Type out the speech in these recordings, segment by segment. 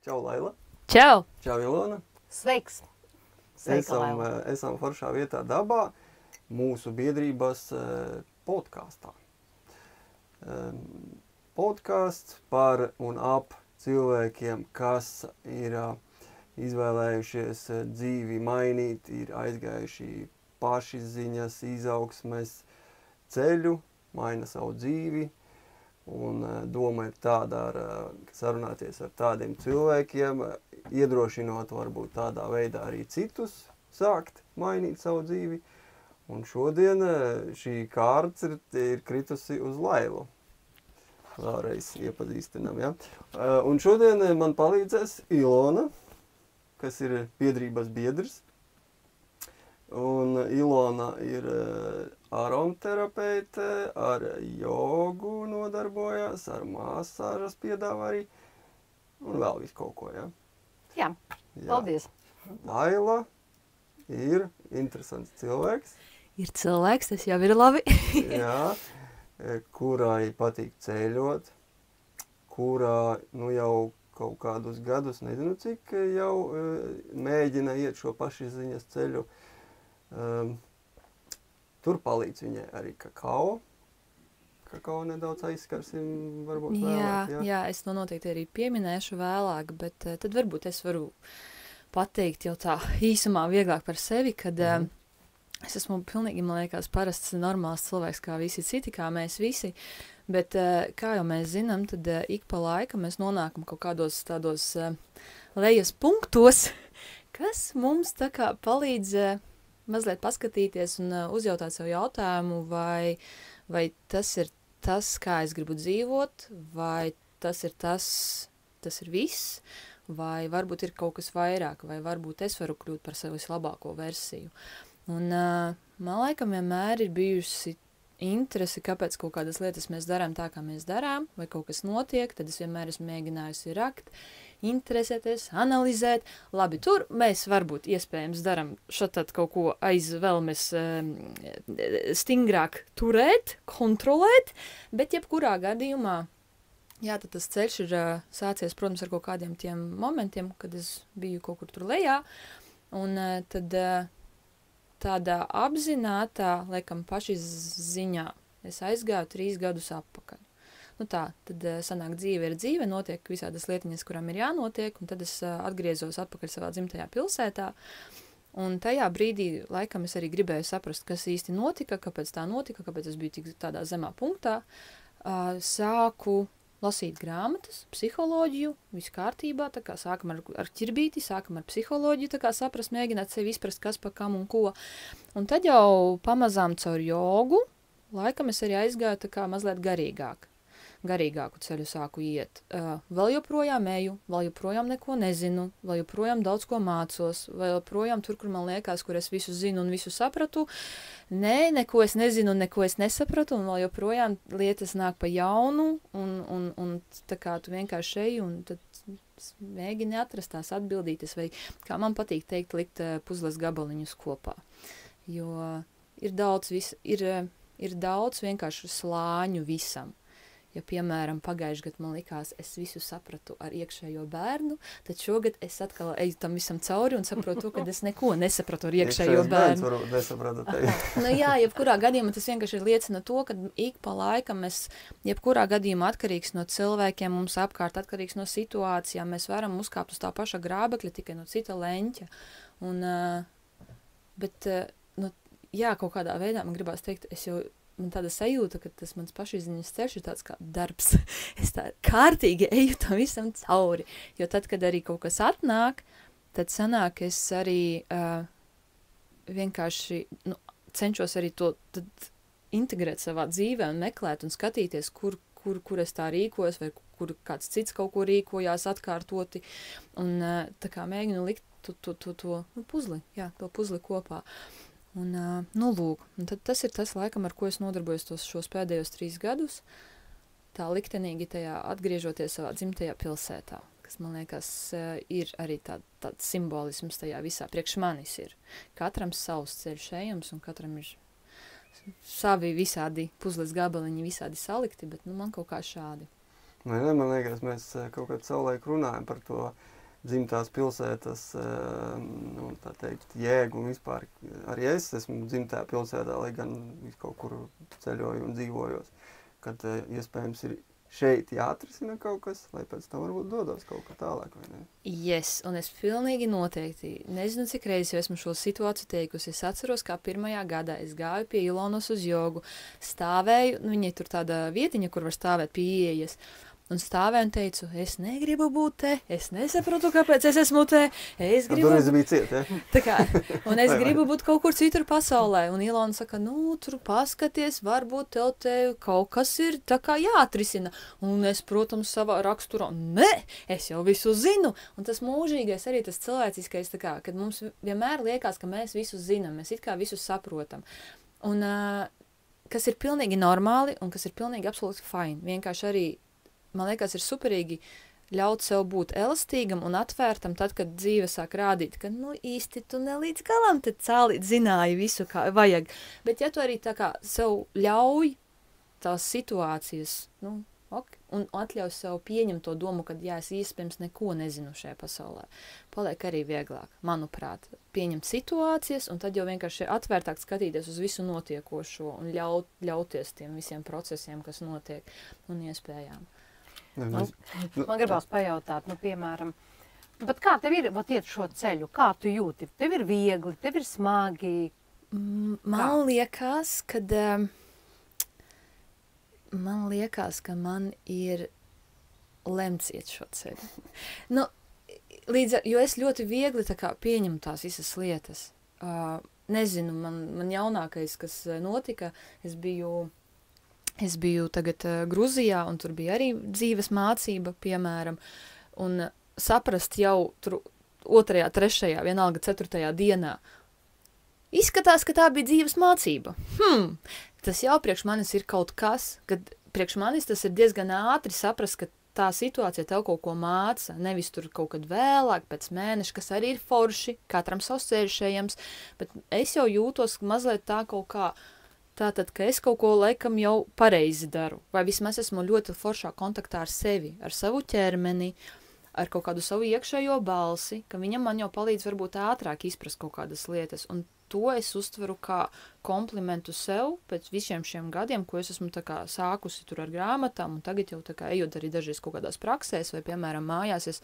Čau, Laila. Čau! Čau, Ilona. Sveiks! Sveika, Laila. Esam foršā vietā dabā, mūsu biedrības podkāstā. Podkāsts par un ap cilvēkiem, kas ir izvēlējušies dzīvi mainīt, ir aizgājuši pašizziņas, izaugsmes ceļu, maina savu dzīvi. Un doma ir tāda, sarunāties ar tādiem cilvēkiem, iedrošinot varbūt tādā veidā arī citus sākt mainīt savu dzīvi. Un šodien šī kārts ir kritusi uz Lailu. Vēlreiz iepazīstinām, ja? Un šodien man palīdzēs Ilona, kas ir biedrības biedrs. Un Ilona ir aromaterapeite, ar jogu nodarbojās, ar masāžas piedāvā arī, un vēl visu kaut ko, ja? Jā, paldies. Laila ir interesants cilvēks. Ir cilvēks, tas jau ir labi. Jā, kurai patīk ceļot, kurā jau kaut kādus gadus, nezinu cik, jau mēģina iet šo pašizziņas ceļu. Tur palīdz viņai arī kakao. Kakao nedaudz aizskarsim varbūt vēlāk. Jā, es to noteikti arī pieminēšu vēlāk, bet tad varbūt es varu pateikt jau tā īsumā vieglāk par sevi, kad es esmu pilnīgi, man liekas, parasts normāls cilvēks kā visi citi, kā mēs visi, bet kā jau mēs zinām, tad ik pa laika mēs nonākam kaut kādos tādos lejas punktos, kas mums tā kā palīdz mazliet paskatīties un uzjautāt sev jautājumu, vai tas ir tas, kā es gribu dzīvot, vai tas ir viss, vai varbūt ir kaut kas vairāk, vai varbūt es varu kļūt par sevi vislabāko versiju. Un man laikam vienmēr ir bijusi interesi, kāpēc kaut kādas lietas mēs darām tā, kā mēs darām, vai kaut kas notiek, tad es vienmēr esmu mēģinājusi rakt, interesēties, analizēt. Labi, tur mēs varbūt iespējams daram šatad kaut ko aizvēlamies stingrāk turēt, kontrolēt, bet jebkurā gadījumā, jā, tad tas ceļš ir sācies, protams, ar kaut kādiem tiem momentiem, kad es biju kaut kur tur lejā, un tad tādā apzinātā, laikam, pašizziņā es aizgāju 3 gadus atpakaļ. Nu tā, tad sanāk dzīve ir dzīve, notiek visādas lietiņas, kurām ir jānotiek, un tad es atgriezos atpakaļ savā dzimtajā pilsētā, un tajā brīdī, laikam, es arī gribēju saprast, kas īsti notika, kāpēc tā notika, kāpēc es biju tik tādā zemā punktā, sāku lasīt grāmatas, psiholoģiju, viss kārtībā, tā kā sākam ar ķirbīti, sākam ar psiholoģiju, tā kā saprast, mēģināt sevi izprast, kas pa kam un ko. Un tad jau pamazām caur jogu, laikam es arī aizgāju tā kā mazliet garīgāku ceļu sāku iet. Vēl joprojām eju, vēl joprojām neko nezinu, vēl joprojām daudz ko mācos, vēl joprojām tur, kur man liekas, kur es visu zinu un visu sapratu. Nē, neko es nezinu un neko es nesapratu, un vēl joprojām lietas nāk pa jaunu, un tā kā tu vienkārši eji, un tad mēģini atrast tās atbildītes, vai kā man patīk teikt, likt puzles gabaliņus kopā. Jo ir daudz vienkārši slāņu visam. Ja, piemēram, pagājuši gadu man likās, es visu sapratu ar iekšējo bērnu, tad šogad es atkal eju tam visam cauri un saprotu, ka es neko nesapratu ar iekšējo bērnu. Nu jā, jebkurā gadījumā tas vienkārši liecina to, ka ik pa laikam mēs jebkurā gadījumā atkarīgs no cilvēkiem, mums apkārt atkarīgs no situācijām, mēs varam uzkāpt uz tā paša grābekļa tikai no cita leņķa. Un, bet, nu, jā, kaut kādā veidā man gribās teikt, man tāda sajūta, ka tas mans pašizziņas ceļš ir tāds kā darbs. Es tā kārtīgi eju tam visam cauri. Jo tad, kad arī kaut kas atnāk, tad sanāk, es arī vienkārši cenšos arī to integrēt savā dzīvē un meklēt un skatīties, kur es tā rīkojos, vai kur kāds cits kaut ko rīkojās atkārtoti. Un tā kā mēģinu likt to puzli, jā, to puzli kopā. Un, nu, lūk, un tad tas ir tas, laikam, ar ko es nodarbojos šos pēdējos 3 gadus, tā liktenīgi tajā atgriežoties savā dzimtajā pilsētā, kas, man liekas, ir arī tāds simbolisms tajā visā. Priekš manis ir. Katram savs ceļš ejams, un katram ir savi visādi puzles gabaliņi, visādi salikti, bet, nu, man kaut kā šādi. Man liekas, mēs kaut kādu savulaik runājam par to dzimtās pilsētas, nu, tā teikt, jēgu un vispār arī es esmu dzimtā pilsētā, lai gan kaut kur ceļoju un dzīvojos, kad iespējams ir šeit jāatrisina kaut kas, lai pēc tam varbūt dodos kaut kā tālāk, vai ne? Yes, un es pilnīgi noteikti, nezinu, cik reizes jau esmu šo situāciju teikusi, es atceros, kā pirmajā gadā es gāju pie Ilonas uz jogu, stāvēju, nu, viņai tur tāda vietiņa, kur var stāvēt pie ieejas, un stāvēju un teicu, es negribu būt te, es nesaprotu, kāpēc es esmu te, es gribu... Tur bija ciet, ja? Tā kā, un es gribu būt kaut kur citur pasaulē, un Ilona saka, nu, tur paskaties, varbūt tev te kaut kas ir tā kā jāatrisina, un es, protams, savā raksturā, ne, es jau visu zinu, un tas mūžīgais arī tas cilvēciskais, tā kā, kad mums vienmēr liekas, ka mēs visu zinām, mēs it kā visu saprotam, un kas ir pilnīgi normāli, un kas ir pilnīgi absolūti fine, vienkārši arī man liekas, ir superīgi ļaut sev būt elastīgam un atvērtam tad, kad dzīve sāk rādīt, ka, nu, īsti tu ne līdz galam te cālīt zināji visu, kā vajag. Bet ja tu arī tā kā sev ļauj tās situācijas, nu, ok, un atļauj sev pieņemt to domu, ka, jā, es iespējams neko nezinu šajā pasaulē, paliek arī vieglāk, manuprāt, pieņemt situācijas, un tad jau vienkārši atvērtāk skatīties uz visu notiekošo un ļauties tiem visiem procesiem, kas notiek, un iespējām. Man gribās pajautāt, nu, piemēram, bet kā tev ir, iet šo ceļu, kā tu jūti? Tev ir viegli, tev ir smagi? Man liekas, ka man ir lemts iet šo ceļu. Nu, jo es ļoti viegli tā kā pieņemu tās visas lietas. Nezinu, man jaunākais, kas notika, es biju tagad Gruzijā, un tur bija arī dzīves mācība, piemēram, un saprast jau tur 2., 3., vienalga 4. dienā. Izskatās, ka tā bija dzīves mācība. Tas jau priekš manis ir kaut kas, kad priekš manis tas ir diezgan ātri saprast, ka tā situācija tev kaut ko māca, nevis tur kaut kad vēlāk, pēc mēneša, kas arī ir forši, katram savs ceļš ejams, bet es jau jūtos mazliet tā kaut kā, tātad, ka es kaut ko laikam jau pareizi daru, vai vismaz esmu ļoti foršā kontaktā ar sevi, ar savu ķermeni, ar kaut kādu savu iekšējo balsi, ka viņam man jau palīdz varbūt ātrāk izprast kaut kādas lietas, un to es uztveru kā komplimentu sev pēc visiem šiem gadiem, ko es esmu tā kā sākusi tur ar grāmatām, un tagad jau tā kā ejot arī dažreiz kaut kādās praksēs, vai, piemēram, mājās es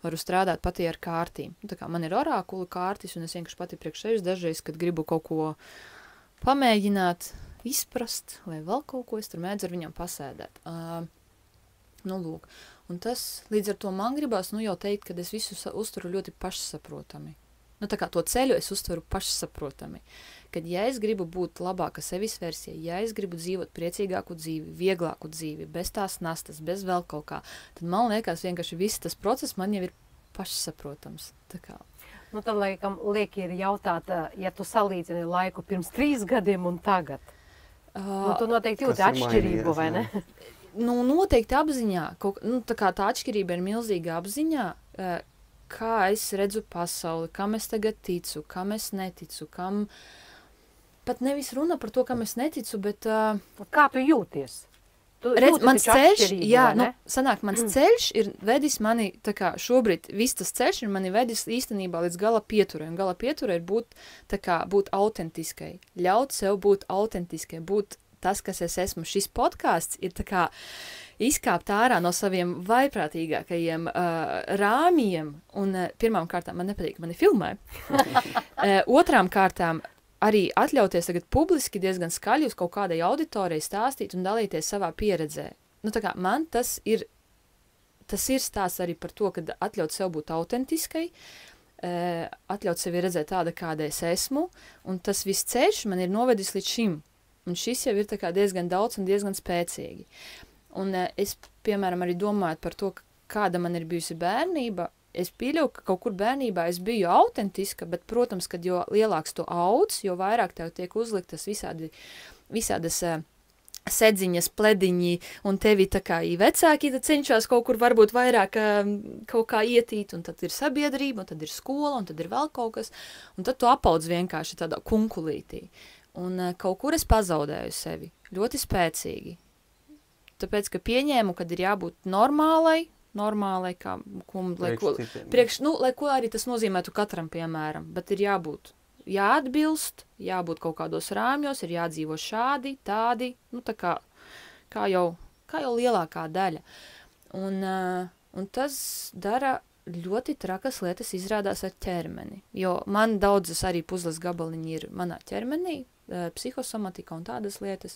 varu strādāt pati ar kārtīm. Tā kā man ir orākula kārtis, un es vienkārši pati priekš sevis dažreiz, kad gribu kaut ko pamēģināt, izprast, vai vēl kaut ko, es tur mēdzu ar viņam pasēdēt. Nu, lūk. Un tas, līdz ar to man gribās, nu, jau teikt, ka es visu uzturu ļoti pašsaprotami. Nu, tā kā to ceļu es uztveru pašsaprotami. Kad, ja es gribu būt labāka sevis versija, ja es gribu dzīvot priecīgāku dzīvi, vieglāku dzīvi, bez tās nastas, bez vēl kaut kā, tad man liekas vienkārši viss tas process man jau ir pašsaprotams. Tā kā. Nu, tad, laikam, lieki ir jautāt, ja tu salīdzini laiku pirms 3 gadiem un tagad. Nu, tu noteikti jūti atšķirību, vai ne? Nu, noteikti apziņā. Tā kā tā atšķirība ir milzīga apziņā, kā es redzu pasauli, kam es tagad ticu, kam es neticu, kam... Pat nevis runa par to, kam es neticu, bet... Kā tu jūties? Redz, mans ceļš, jā, nu, sanāk, mans ceļš ir vedis mani, tā kā šobrīd viss tas ceļš ir mani vedis īstenībā līdz gala pieturai, un gala pietura ir būt autentiskai, ļaut sev būt autentiskai, būt tas, kas es esmu. Šis podcasts ir tā kā izkāpt ārā no saviem vaiprātīgākajiem rāmjiem, un pirmām kārtām man nepatīk, mani filmē. Otrām kārtām arī atļauties tagad publiski diezgan skaļi uz kaut kādai auditorijai stāstīt un dalīties savā pieredzē. Nu, tā kā man tas ir stāsts arī par to, kad atļaut sev būt autentiskai, atļaut sevi redzēt tāda, kāda es esmu, un tas viss ceļš man ir novedis līdz šim. Un šis jau ir tā kā diezgan daudz un diezgan spēcīgi. Un es, piemēram, arī domājot par to, kāda man ir bijusi bērnība, es pieļauju, ka kaut kur bērnībā es biju autentiska, bet, protams, kad jo lielāks tu audz, jo vairāk tev tiek uzliktas visādas sedziņas, plediņi, un tevi tā kā vecāki cenšas kaut kur varbūt vairāk kaut kā ietīt, un tad ir sabiedrība, un tad ir skola, un tad ir vēl kaut kas, un tad tu apaudz vienkārši tādā kunkulītī. Un kaut kur es pazaudēju sevi ļoti spēcīgi. Tāpēc, ka pieņēmu, kad ir jābūt normālai, normāli, lai ko arī tas nozīmētu katram, piemēram, bet ir jāatbilst, jābūt kaut kādos rāmjos, ir jādzīvo šādi, tādi, tā kā jau lielākā daļa. Un tas dara ļoti trakas lietas izrādās ar ķermeni, jo man daudzas arī puzles gabaliņi ir manā ķermenī, psihosomatika un tādas lietas,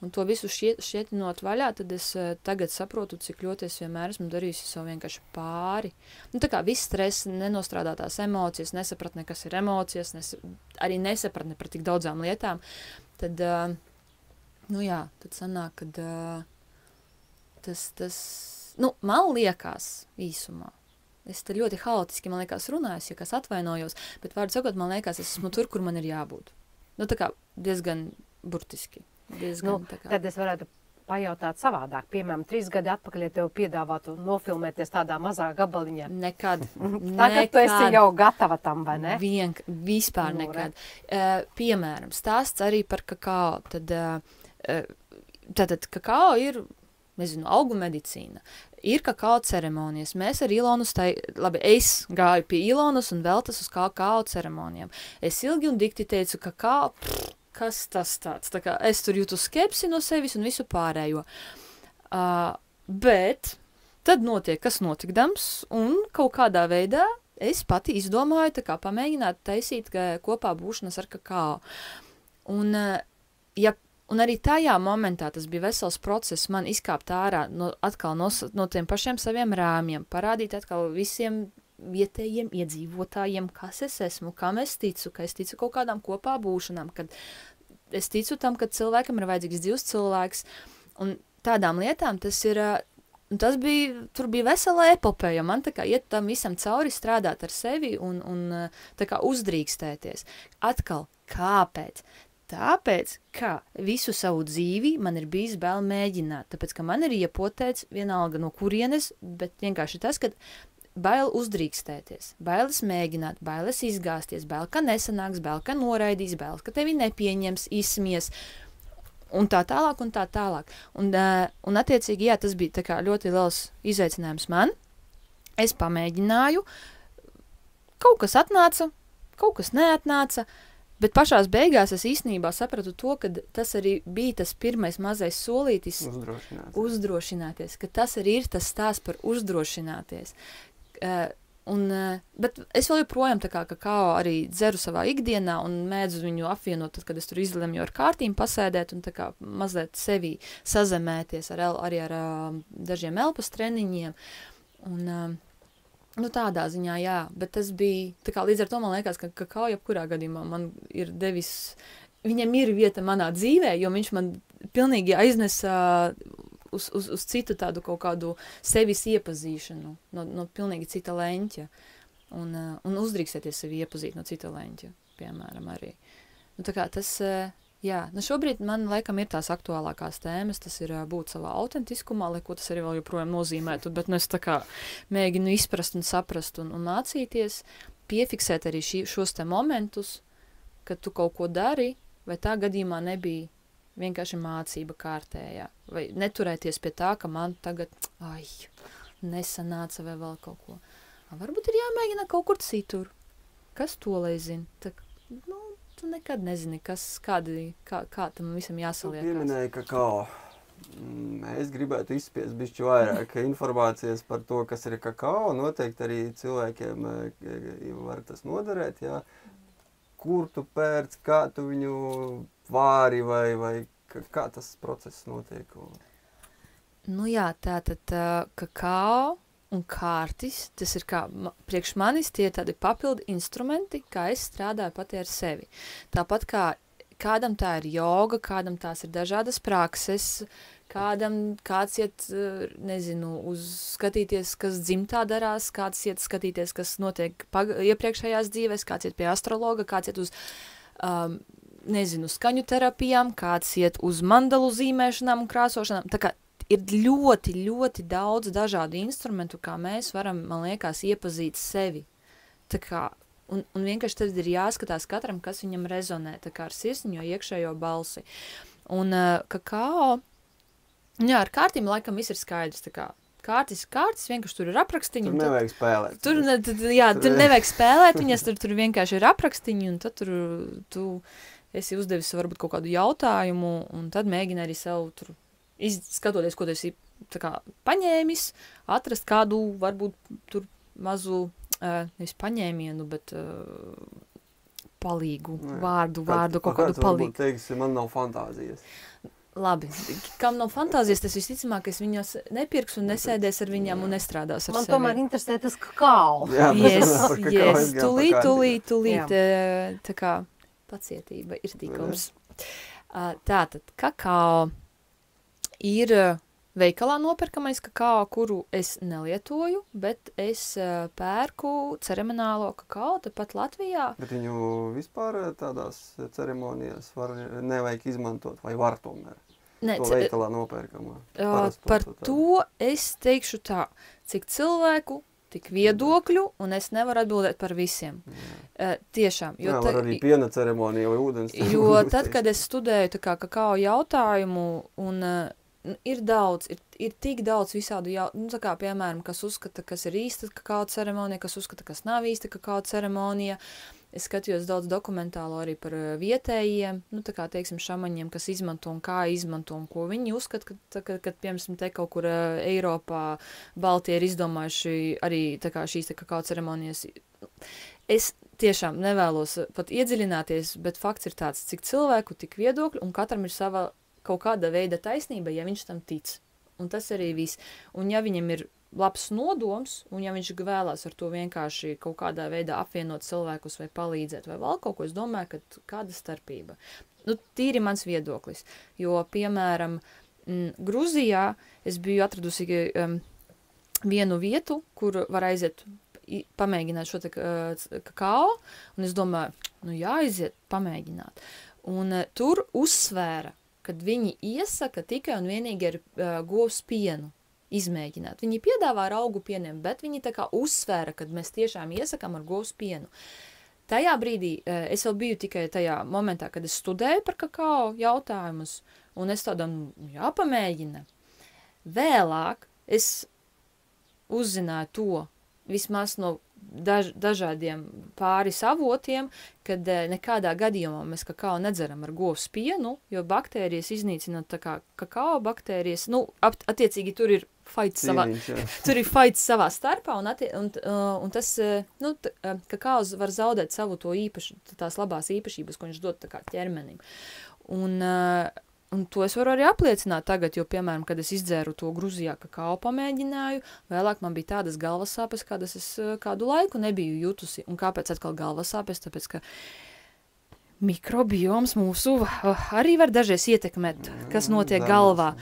un to visu šķietinot vaļā, tad es tagad saprotu, cik ļoti es vienmēr esmu darījusi savu vienkārši pāri. Tā kā viss stress, nenostrādātās emocijas, nesapratne, kas ir emocijas, arī nesapratne par tik daudzām lietām, tad, tad sanāk, kad man liekas īsumā, es te ļoti haotiski, man liekas, runājos, ja kas atvainojos, bet vārdu sakot, man liekas, es esmu tur, kur man ir jābūt. Tā kā diezgan burtiski. Tad es varētu pajautāt savādāk. Piemēram, 3 gadi atpakaļ, ja tev piedāvātu nofilmēties tādā mazā gabaliņā. Nekad. Tagad tu esi jau gatava tam, vai ne? Vispār nekad. Piemēram, stāsts arī par kakao. Tad kakao ir, augu medicīna. Ir kakao ceremonijas. Mēs ar Ilonu es gāju pie Ilonas un Veltas uz kakao ceremonijām. Es ilgi un dikti teicu, kakao, kas tas tāds? Tā kā es tur jūtu skepsi no sevis un visu pārējo. Bet tad notiek, kas notikdams, un kaut kādā veidā es pati izdomāju pamēģināt taisīt kopā būšanas ar kakao. Un arī tajā momentā tas bija vesels process man izkāpt ārā no tiem pašiem saviem rāmjiem, parādīt atkal visiem vietējiem iedzīvotājiem, kas es esmu, kam es ticu, ka es ticu kaut kādām kopā būšanām, kad es ticu tam, ka cilvēkam ir vajadzīgs dzīvs cilvēks, un tādām lietām tur bija vesela epopeja, man iet tam visam cauri, strādāt ar sevi un uzdrīkstēties. Atkal, kāpēc? Tāpēc, ka visu savu dzīvi man ir bijis bail mēģināt, tāpēc, ka man ir iepotēts vienalga no kurienes, bet vienkārši tas, ka bail uzdrīkstēties, bailes mēģināt, bailes izgāsties, bail, ka nesanāks, bail, ka noraidīs, bail, ka tevi nepieņems, izsmies, un tā tālāk, un tā tālāk. Un attiecīgi, jā, tas bija ļoti liels izaicinājums man. Es pamēģināju, kaut kas atnāca, kaut kas neatnāca, bet pašās beigās es īstenībā sapratu to, ka tas arī bija tas pirmais mazais solītis uzdrošināties, ka tas arī ir tas stāsts par uzdrošināties. Bet es vēl joprojām kakao arī dzeru savā ikdienā un mēdzu viņu apvienot, tad, kad es tur izlemju ar kārtīm pasēdēt un mazliet sevi sazemēties arī ar dažiem elpas treniņiem. Tādā ziņā, jā, bet tas bija, līdz ar to man liekas, ka kakao jebkurā gadījumā man ir devis, viņam ir vieta manā dzīvē, jo viņš man pilnīgi aiznesa uz citu tādu kaut kādu sevis iepazīšanu, no pilnīgi cita leņķa, un uzdrīkstēties sevi iepazīt no cita leņķa, piemēram, arī. Tas... Jā, šobrīd man laikam ir tās aktuālākās tēmas, tas ir būt savā autentiskumā, lai ko tas arī vēl joprojām nozīmētu, bet es mēģinu izprast un saprast un mācīties, piefiksēt arī šos te momentus, kad tu kaut ko dari, vai tā gadījumā nebija vienkārši mācība kārtējā, vai neturēties pie tā, ka man tagad, nesanāca vai vēl kaut ko. Varbūt ir jāmēģina kaut kur citur. Kas to lai zina? Tu nekad nezini, kā tam visam jāsaliekās. Tu pieminēji kakao. Es gribētu izspiest bišķi vairāk informācijas par to, kas ir kakao. Noteikti arī cilvēkiem var tas noderēt, jā. Kur tu pērc, kā tu viņu vāri vai kā tas process notiek? Tātad kakao un kārtis, tas ir priekš manis tie tādi papildu instrumenti, kā es strādāju pati ar sevi. Tāpat kā kādam tā ir joga, kādam tās ir dažādas prakses, kāds iet, skatīties, kas dzimtā darās, kāds iet skatīties, kas notiek iepriekšējās dzīvēs, kāds iet pie astrologa, kāds iet uz, skaņu terapijām, kāds iet uz mandalu zīmēšanām un krāsošanām. Tā kā ir ļoti, ļoti daudz dažādu instrumentu, kā mēs varam, man liekas, iepazīt sevi. Un vienkārši tad ir jāskatās katram, kas viņam rezonē, ar sirsniņo iekšējo balsi. Un kakao, ar kārtīm laikam viss ir skaidrs, kārtas, vienkārši tur ir aprakstiņi. Tur nevajag spēlēt. Tur nevajag spēlēt viņas, tur vienkārši ir aprakstiņi, un tad tur tu esi uzdevis varbūt kaut kādu jautājumu, un tad mēģini arī sev tur skatoties, ko tu esi tā kā paņēmis, atrast kādu varbūt tur mazu, nevis paņēmienu, bet palīgu, vārdu, kaut kādu palīgu. Varbūt teiks, man nav fantāzijas. Labi, kam nav fantāzijas, tas visticamāk, es viņos nepirks un nesēdēs ar viņām un nestrādās ar man sevi. Man tomēr interesē tas kakao. Jā, Yes, tūlīt, tā kā pacietība ir tikums. Tātad, kakao ir veikalā nopirkamais kakao, kuru es nelietoju, bet es pērku ceremonālo kakao tepat Latvijā. Bet viņu vispār tādās ceremonijās nevajag izmantot, vai var tomēr? Ne, to veikalā nopērkamā. Par to es teikšu tā, cik cilvēku, tik viedokļu, un es nevaru atbildēt par visiem. Tiešām. Jo var arī piena ceremonija vai ūdens. Jo tad, kad es studēju tā kā kakao jautājumu, un ir daudz, ir tik daudz visādu jautājumu, tā kā, piemēram, kas uzskata, kas ir īsta kakao ceremonija, kas uzskata, kas nav īsta kakao ceremonija. Es skatījos daudz dokumentālo arī par vietējiem, tā kā, teiksim, šamaņiem, kas izmanto un kā izmanto un ko viņi uzskata, kad piemēram, te kaut kur Eiropā Baltie ir izdomājuši arī tā kā šīs kakao ceremonijas. Es tiešām nevēlos pat iedziļināties, bet fakts ir tāds, cik cilvēku, tik viedokļu, un katram ir sava kaut kāda veida taisnība, ja viņš tam tic. Un tas arī viss. Un ja viņam ir labs nodoms, un ja viņš vēlās ar to vienkārši kaut kādā veidā apvienot cilvēkus vai palīdzēt vai vēl kaut ko, es domāju, ka kāda starpība. Tīri mans viedoklis. Jo, piemēram, Gruzijā es biju atradusi vienu vietu, kur var aiziet pamēģināt šo te kakao, un es domāju, jāaiziet pamēģināt. Un tur uzsvēra, kad viņi iesaka tikai un vienīgi ar govs pienu izmēģināt. Viņi piedāvā ar augu pieniem, bet viņi tā kā uzsvēra, kad mēs tiešām iesakām ar govs pienu. Tajā brīdī es vēl biju tikai tajā momentā, kad es studēju par kakao jautājumus, un es tādam jāpamēģina. Vēlāk es uzzināju to vismaz no dažādiem pāris avotiem, kad nekādā gadījumā mēs kakao nedzeram ar govs pienu, jo baktērijas iznīcinot tā kā kakao baktērijas, attiecīgi tur ir fights savā starpā, un tas, kakaos var zaudēt savu to tās labās īpašības, ko viņš dod tā kā ķermenim. Un to es varu arī apliecināt tagad, jo, piemēram, kad es izdzēru to Gruzijā kakao pamēģināju, vēlāk man bija tādas galvas sāpes, kādas es kādu laiku nebiju jutusi. Un kāpēc atkal galvas sāpes? Tāpēc, ka mikrobioms mūsu arī var dažreiz ietekmēt, kas notiek galvā.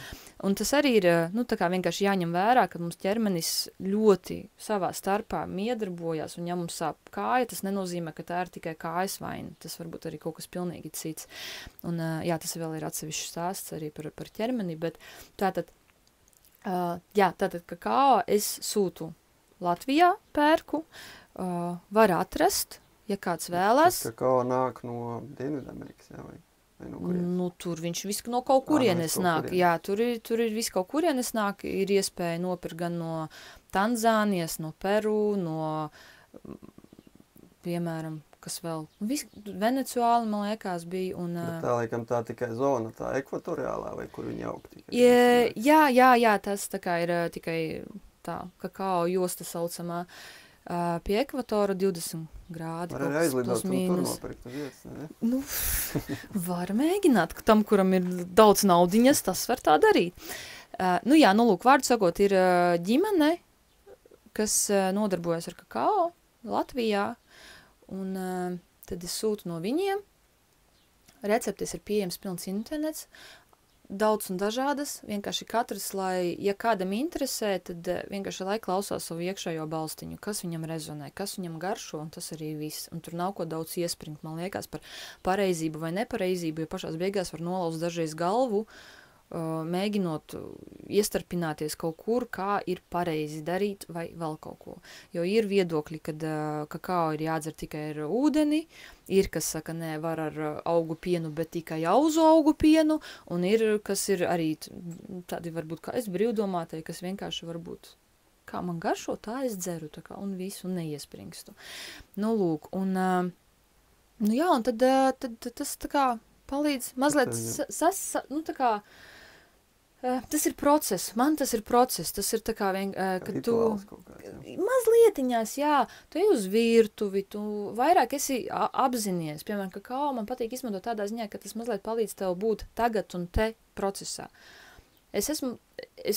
Un tas arī ir, tā kā vienkārši jāņem vērā, ka mums ķermenis ļoti savā starpā miedarbojās, un ja mums sāp kāja, tas nenozīmē, ka tā ir tikai kājas vaina. Tas varbūt arī kaut kas pilnīgi cits. Un, tas vēl ir atsevišķs stāsts arī par ķermeni, bet tātad kakao es sūtu Latvijā pērku, var atrast, ja kāds vēlās. Tas kakao nāk no Dienvidamerikas, vai? Tur viņš viss no kaut kurienes nāk. Jā, tur ir viss kaut kurienes nāk. Ir iespēja nopirkt gan no Tanzānijas, no Peru, no, piemēram, kas vēl, Venecuāla, man liekas, bija. Un, tā, laikam, tā tikai zona, tā ekvatoriālā, vai kur viņi aug tikai? Jā, tas tā kā ir tikai tā kakao josta saucamā. Pie ekvatora 20 grādi. Var arī aizlidot un tur nopirkt uz vietas, ne? Var mēģināt, ka tam, kuram ir daudz naudiņas, tas var tā darīt. Lūk, vārdu sakot, ir ģimene, kas nodarbojas ar kakao Latvijā, un tad es sūtu no viņiem. Receptes ir pieejams pilns internets, daudz un dažādas, vienkārši katrs, lai, ja kādam interesē, tad vienkārši lai klausās savu iekšējo balstiņu, kas viņam rezonē, kas viņam garšo, un tas arī viss. Un tur nav ko daudz iespringt, man liekas, par pareizību vai nepareizību, jo pašās beigās var nolaust dažreiz galvu, mēģinot iestarpināties kaut kur, kā ir pareizi darīt vai vēl kaut ko. Jo ir viedokļi, kad kakao ir jādzer tikai ar ūdeni, ir, kas saka, nē, var ar augu pienu, bet tikai auzu augu pienu, un ir, kas ir arī tādi varbūt, kā es brīvdomātāji, kas vienkārši varbūt, kā man garšo, tā es dzeru, tā kā, un visu, un neiespringstu. Nu, lūk, un, nu jā, un tad tas tā kā palīdz mazliet, nu, tā kā, tas ir process, man tas ir process, tas ir tā kā kad tu mazlietiņās, jā, tu ej uz virtuvi, tu vairāk esi apzinies, piemēram, kakao man patīk izmantot tādā ziņā, ka tas mazliet palīdz tev būt tagad un te procesā. Es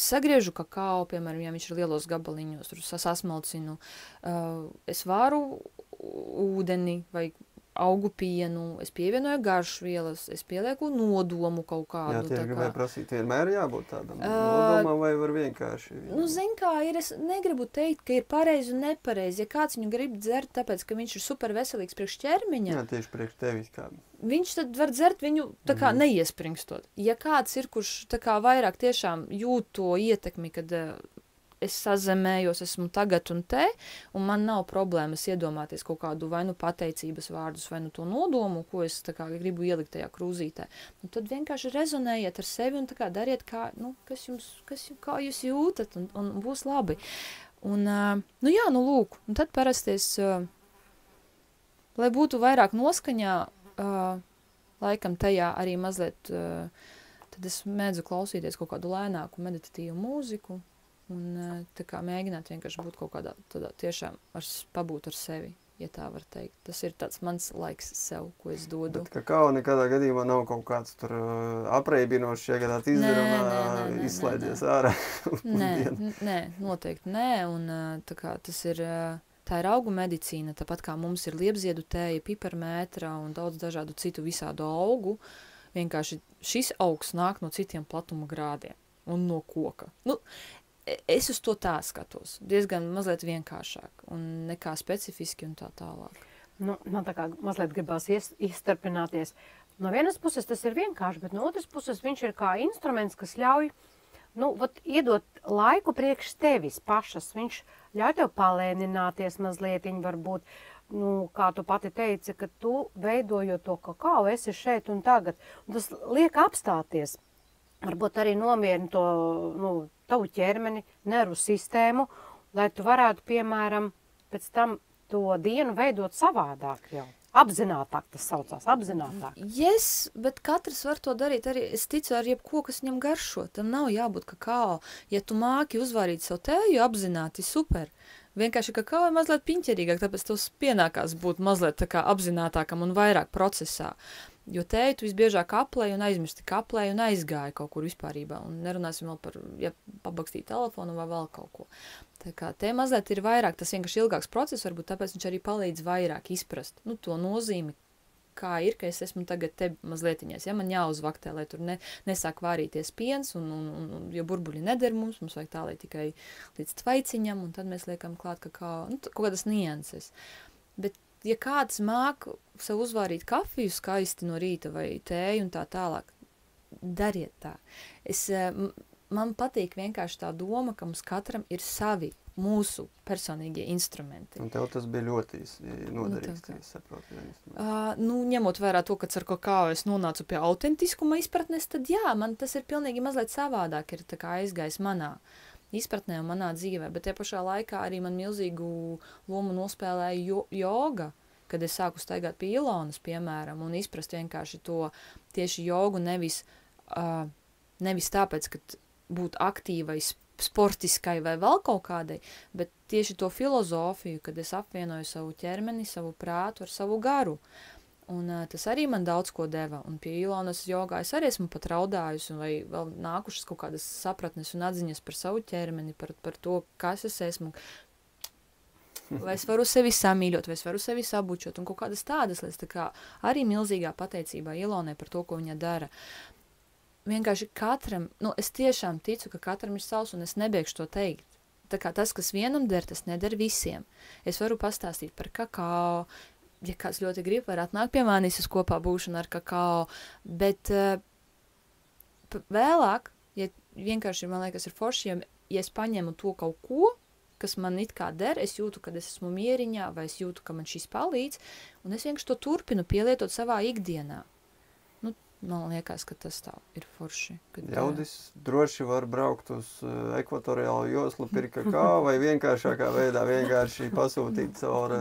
sagriežu kakao, piemēram, ja viņš ir lielos gabaliņos, tur sasmalcinu, es varu ūdeni vai augu pienu, es pievienoju garšvielas, es pielieku nodomu kaut kādu. Jā, tieši gribēju prasīt, vienmēr jābūt tādam nodomam vai var vienkārši? Nu, zin kā, es negribu teikt, ka ir pareizi un nepareizi. Ja kāds viņu grib dzert, tāpēc, ka viņš ir super veselīgs priekš ķermeņa. Jā, tieši priekš tevis kā. Viņš tad var dzert viņu tā kā neiespringstot. Ja kāds ir, kurš tā kā vairāk tiešām jūt to ietekmi, kad es sazemējos, esmu tagad un te, un man nav problēmas iedomāties kaut kādu vai nu pateicības vārdus, vai nu to nodomu, ko es tā kā gribu ielikt tajā krūzītē. Nu, tad vienkārši rezonējiet ar sevi un tā kā dariet, kā, nu, kā jūs jūtat, un būs labi. Un, nu jā, nu lūk, un tad parasties, lai būtu vairāk noskaņā, laikam tajā arī mazliet, tad es mēdzu klausīties kaut kādu lēnāku meditatīvu mūziku, un tā kā mēģināt vienkārši būt kaut kādā tādā tiešām pabūt ar sevi, ja tā var teikt. Tas ir tāds mans laiks sev, ko es dodu. Bet kakao nekādā gadījumā nav kaut kāds tur apreibinošs, ja gadāt izdarumā, izslēdzies ārā. Nē, noteikti nē, un tā kā tas ir, tā ir augu medicīna, tāpat kā mums ir liepziedu tēja, piparmētra un daudz dažādu citu visādu augu, vienkārši šis augs nāk no citiem platuma grādiem un no koka. Nu, es uz to tā skatos, diezgan mazliet vienkāršāk un nekā specifiski un tā tālāk. Nu, man tā kā mazliet gribās izstarpināties. No vienas puses tas ir vienkārši, bet no otras puses viņš ir kā instruments, kas ļauj, nu, iedot laiku priekš tevis pašas. Viņš ļauj tev palēnināties mazlietiņ, varbūt, nu, kā tu pati teici, ka tu veidojot to kakao, esi šeit un tagad. Un tas liek apstāties. Varbūt arī nomierini to, nu, tavu ķermeni, nervu sistēmu, lai tu varētu, piemēram, pēc tam to dienu veidot savādāk jau. Apzinātāk tas saucās, apzinātāk. Yes, bet katrs var to darīt arī, es ticu ar jebko, kas viņam garšo. Tam nav jābūt kakao. Ja tu māki uzvārīt savu tēju apzināti, super. Vienkārši kakao ir mazliet piņķerīgāk, tāpēc tev pienākās būt mazliet tā kā apzinātākam un vairāk procesā. Jo tēju tu visbiežāk aplēji un aizmirsti, ka aplēji un aizgāja kaut kur vispārībā. Un nerunāsim vēl par, ja pabakstīt telefonu vai vēl kaut ko. Tā kā te mazliet ir vairāk, tas vienkārši ilgāks process, varbūt tāpēc viņš arī palīdz vairāk izprast, nu, to nozīmi, kā ir, ka es esmu tagad te mazlietiņās, ja man jāuzvaktē, lai tur nesāk vārīties piens, un jo burbuļi neder mums vajag tā, lai tikai līdz tvaiciņam, un tad mēs liekam klāt kakao, nu, kaut kādas nianses. Bet ja kāds māk sev uzvārīt kafiju skaisti no rīta vai tēju un tā tālāk, dariet tā. Man patīk vienkārši tā doma, ka mums katram ir savi mūsu personīgie instrumenti. Un tev tas bija ļoti noderīgs, ka es saprotu. Nu, ņemot vērā to, ka ar kakao es nonācu pie autentiskuma izpratnes, tad jā, man tas ir pilnīgi mazliet savādāk, ir tā kā aizgājis manā izpratnē un manā dzīvē, bet tie pašā laikā arī man milzīgu lomu nospēlēja joga, kad es sāku staigāt pie Ilonas, piemēram, un izprast vienkārši to tieši jogu nevis tāpēc, ka būt aktīvai, sportiskai vai vēl kaut kādai, bet tieši to filozofiju, kad es apvienoju savu ķermeni, savu prātu ar savu garu. Un tas arī man daudz ko deva, un pie Ilonas jogā es arī esmu pat raudājusi, vai vēl nākušas kaut kādas sapratnes un atziņas par savu ķermeni, par to, kas es esmu, vai es varu sevi samīļot, vai es varu sevi sabučot, un kaut kādas tādas lietas, tā kā arī milzīgā pateicībā Ilonai par to, ko viņa dara. Vienkārši katram, nu, es tiešām ticu, ka katram ir savs, un es nebiegšu to teikt. Tā kā tas, kas vienam der, tas neder visiem. Es varu pastāstīt par kakao, ja kāds ļoti grib, var atnākt pie manis uz kopā būšanu ar kakao, bet vēlāk, ja vienkārši, man liekas, ir forši, ja es paņemu to kaut ko, kas man it kā der, es jūtu, kad es esmu mieriņā, vai es jūtu, ka man šis palīdz, un es vienkārši to turpinu pielietot savā ikdienā. Nu, man liekas, ka tas tā ir forši. Ļaudis droši var braukt uz ekvatoriālu joslu, pirkt kakao, vai vienkāršākā veidā vienkārši pasūtīt caur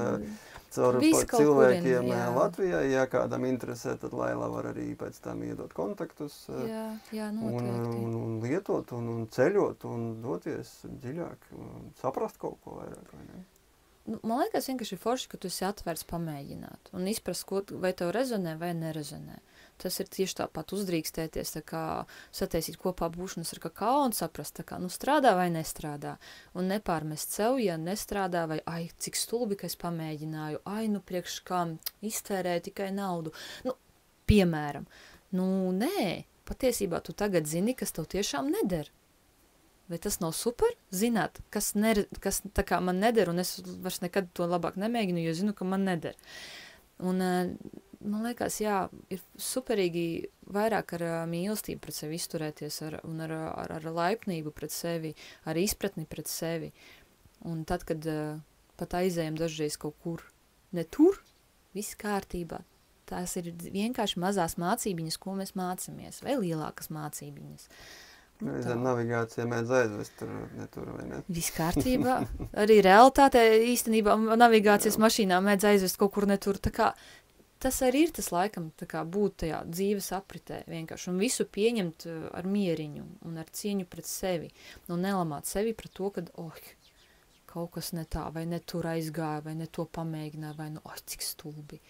cilvēkiem Latvijā. Ja kādam interesē, tad Laila var arī pēc tam iedot kontaktus jā, un lietot un ceļot un doties dziļāk, saprast kaut ko vairāk, vai ne? Man liekas, vienkārši ir forši, ka tu esi atvērts pamēģināt un izprast, vai tev rezonē vai nerezonē. Tas ir tieši tāpat uzdrīkstēties, tā kā sataisīt kopā būšanas ar kakao un saprast, tā kā, nu strādā vai nestrādā. Un nepārmest sev, ja nestrādā, vai, ai, cik stulbi, ka es pamēģināju, ai, nu priekš kā iztērēju tikai naudu. Nu, piemēram, nu nē, patiesībā tu tagad zini, kas tev tiešām neder. Vai tas nav super? Zināt, kas tā kā man neder, un es vairs nekad to labāk nemēģinu, jo zinu, ka man neder. Un man liekas, jā, ir superīgi vairāk ar mīlestību pret sevi izturēties un ar laipnību pret sevi, ar izpratni pret sevi. Un tad, kad pat aizējam dažreiz kaut kur ne tur, viss kārtībā. Tās ir vienkārši mazās mācībiņas, ko mēs mācamies, vai lielākas mācībiņas. Navigācija mēdz aizvest netur, vai ne? Viss kārtībā. Arī realitātē īstenībā navigācijas mašīnā mēdz aizvest kaut kur netur. Tā kā tas arī ir tas laikam, tā kā būt tajā dzīves apritē vienkārši. Un visu pieņemt ar mieriņu un ar cieņu pret sevi. Un nelamāt sevi pret to, kad, kaut kas ne tā, vai ne tur aizgāja, vai ne to pamēģināja, vai cik stulbi.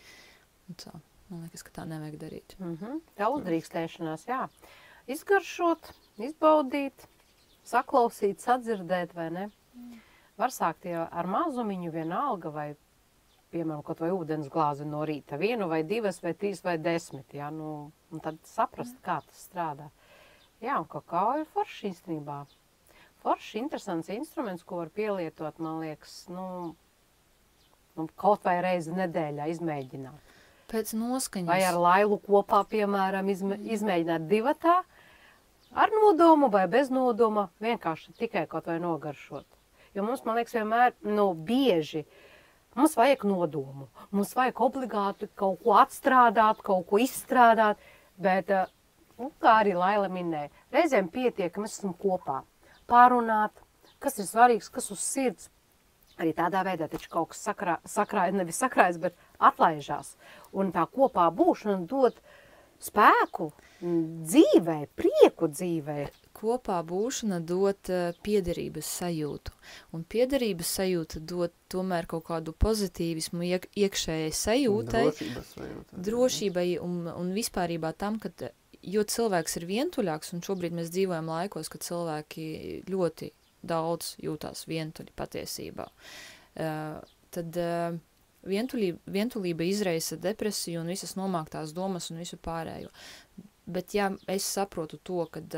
Un tā, man liekas, ka tā nevajag darīt. Tā uzdrīkstēšanās, jā. Izgaršot, izbaudīt, saklausīt, sadzirdēt, vai ne? Var sākt jau ar mazumiņu vienalga, vai, piemēram, kaut vai ūdens glāzi no rīta, 1 vai 2 vai 3 vai 10, jā, nu, un tad saprast, kā tas strādā. Jā, un kakao ir forši īstenībā. Forši, interesants instruments, ko var pielietot, man liekas, nu kaut vai reizi nedēļā izmēģināt. Pēc noskaņas. Vai ar Lailu kopā, piemēram, izmēģināt divatā, ar nodomu vai bez nodoma, vienkārši tikai kaut vai nogaršot. Jo mums, man liekas, vienmēr, bieži, mums vajag nodomu, mums vajag obligāti kaut ko atstrādāt, kaut ko izstrādāt, bet, kā arī Laila minēja, reizēm pietiek, ka mēs esam kopā, pārunāt, kas ir svarīgs, kas uz sirds. Arī tādā veidā taču kaut kas nevis sakrājas, bet atlaižās. Un tā kopā būšana dod spēku dzīvē, prieku dzīvē. Kopā būšana dod piederības sajūtu. Un piederības sajūta dod tomēr kaut kādu pozitīvismu iekšējai sajūtai. Drošības sajūta. Drošībai un vispārībā tam, kad, jo cilvēks ir vientuļāks, un šobrīd mēs dzīvojam laikos, kad cilvēki ļoti daudz jūtās vientuļi patiesībā. Tad vientulība izraisa depresiju un visas nomāktās domas un visu pārējo. Bet ja es saprotu to, kad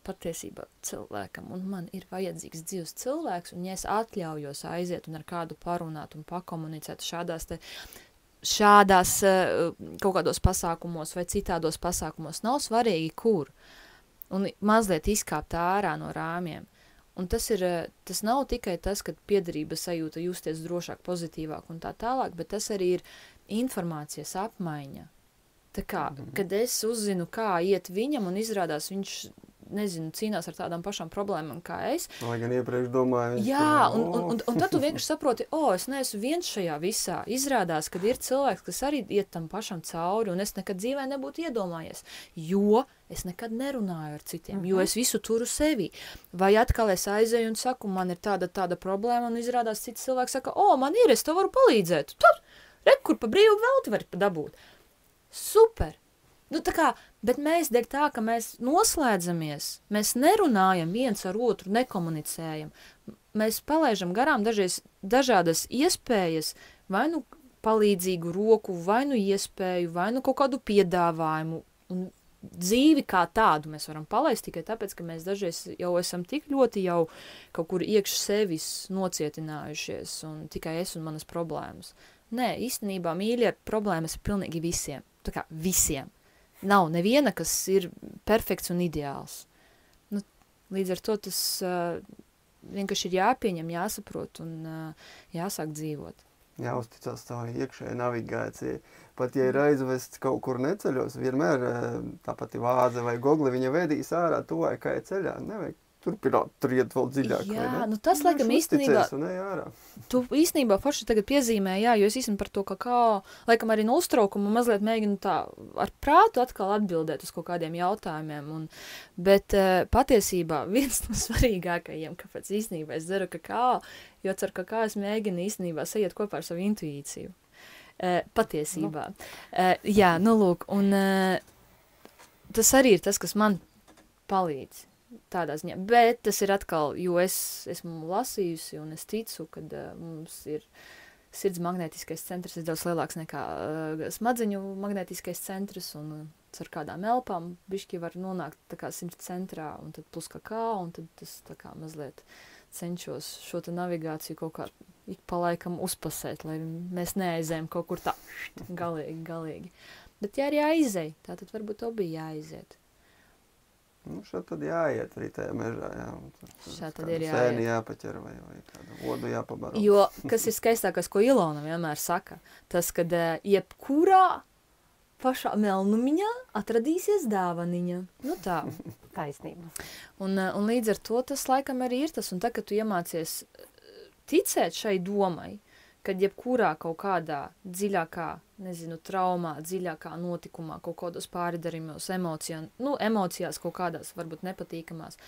patiesībā cilvēkam un man ir vajadzīgs dzīves cilvēks, un ja es atļaujos aiziet un ar kādu parunāt un pakomunicēt šādās kaut kādos pasākumos vai citādos pasākumos, nav svarīgi kur. Un mazliet izkāpt ārā no rāmjiem. Un tas nav tikai tas, kad piederības sajūta justies drošāk, pozitīvāk un tā tālāk, bet tas arī ir informācijas apmaiņa. Tā kā, kad es uzzinu, kā iet viņam un izrādās viņš, nezinu, cīnās ar tādām pašām problēmām kā es. Lai gan iepriekš domāju. Jā, un tad tu vienkārši saproti, es neesmu viens šajā visā. Izrādās, kad ir cilvēks, kas arī iet tam pašam cauri, un es nekad dzīvē nebūtu iedomājies, jo es nekad nerunāju ar citiem, jo es visu turu sevi. Vai atkal es aizēju un saku, man ir tāda problēma, un izrādās cits cilvēks saka, man ir, es tev varu palīdzēt. Tad, kur pa brīvu velti var dabūt. Super! Nu, tā kā, bet mēs dēļ tā, ka mēs noslēdzamies, mēs nerunājam viens ar otru, nekomunicējam. Mēs palaižam garām dažādas iespējas, vai nu palīdzīgu roku, vai nu iespēju, vai nu kaut kādu piedāvājumu. Un dzīvi kā tādu mēs varam palaist tikai tāpēc, ka mēs dažreiz jau esam tik ļoti jau kaut kur iekš sevis nocietinājušies un tikai es un manas problēmas. Nē, īstenībā mīļie problēmas ir pilnīgi visiem. Tā kā visiem. Nav neviena, kas ir perfekts un ideāls. Nu, līdz ar to tas vienkārši ir jāpieņem, jāsaprot un jāsāk dzīvot. Jāuzticās savai iekšējai navigācijai. Pat, ja ir aizvests kaut kur neceļos, vienmēr tā pati vāze vai gogli viņa vedīs ārā tuvākajai ceļā. Nevajag turpināt, tur iet vēl dziļāk. Jā, nu tas laikam īstenībā, tu īstenībā forši tagad piezīmē, jā, jo es īstenībā par to kakao, laikam arī no uztraukuma mazliet mēģinu tā ar prātu atkal atbildēt uz kaut kādiem jautājumiem, bet patiesībā viens no svarīgākajiem, kāpēc īstenībā es dzeru kakao, jo ar kakao es mēģinu īstenībā sajiet kopā ar savu intuīciju. Patiesībā. Jā, nu lūk, un tas arī ir tas, kas man palīdz. Tādā ziņā, bet tas ir atkal, jo es esmu lasījusi un es ticu, kad mums ir sirds magnētiskais centrs daudz lielāks nekā smadzeņu magnētiskais centrs un ar kādām elpām bišķi var nonākt tā kā sirds centrā un tad plus kakao un tad tas tā kā mazliet cenšos šo te navigāciju kaut kā ik pa laikam uzpasēt, lai mēs neaizējam kaut kur tā galīgi. Bet jā, arī jāizej, tātad varbūt to bija jāiziet. Nu, šeit tad jāiet arī tajā mežā, jā. Šeit tad ir jāiet. Sēni jāpaķer vai kādu odu jāpabaro. Jo, kas ir skaistākais, ko Ilona vienmēr saka, tas, kad jebkurā pašā melnumiņā atradīsies dāvaniņa. Nu tā. Taisnība. Un līdz ar to tas laikam arī ir tas. Un tā, kad tu iemācies ticēt šai domai, kad jebkurā kaut kādā dziļākā, nezinu, traumā, dziļākā notikumā, kaut kādos pāridarījumos, emocijās kaut kādās varbūt nepatīkamās,